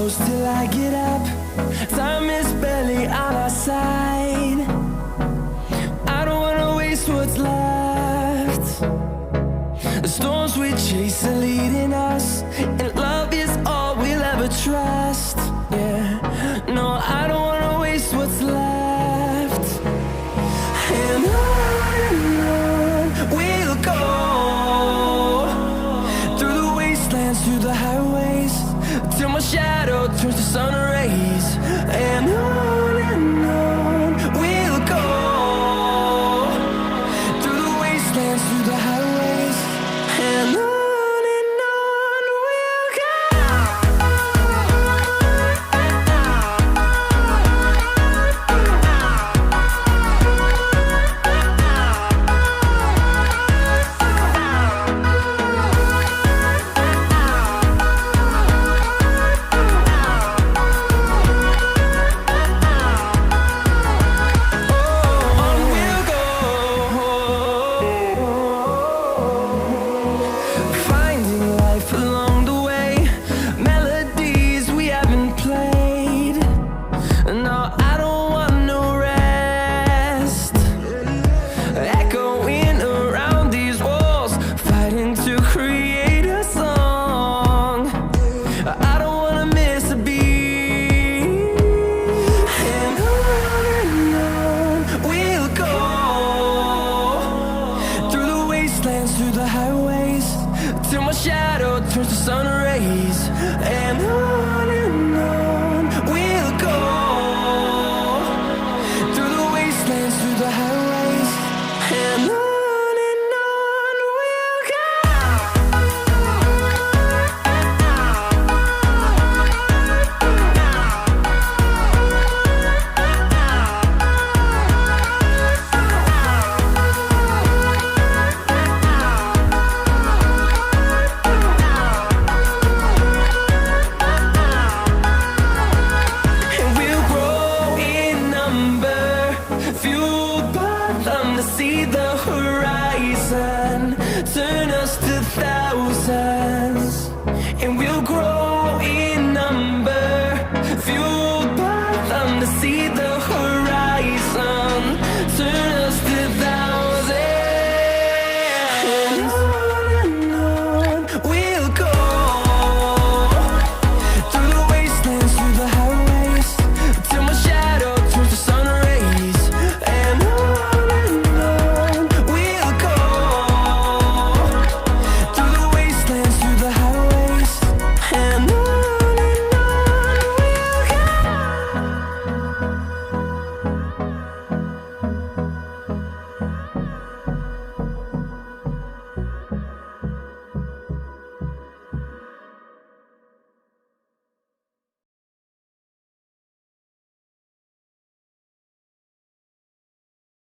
close till I get up. Time is barely on our side. I don't wanna waste what's left. The storms we chase are leading us, and love is all we'll ever trust. Yeah, no, I don't wanna waste what's left. And on we'll go, through the wastelands, through the highways, till my shadow turns to sun rays. And on we'll go, through the wastelands, through the highways, and on we'll go. Through the highways, till my shadow turns to sun rays. And on we'll go, through the wastelands, through the highways, and on we'll go. See the horizon, turn us to thousands, and we'll grow in number, fueled by them to see the horizon.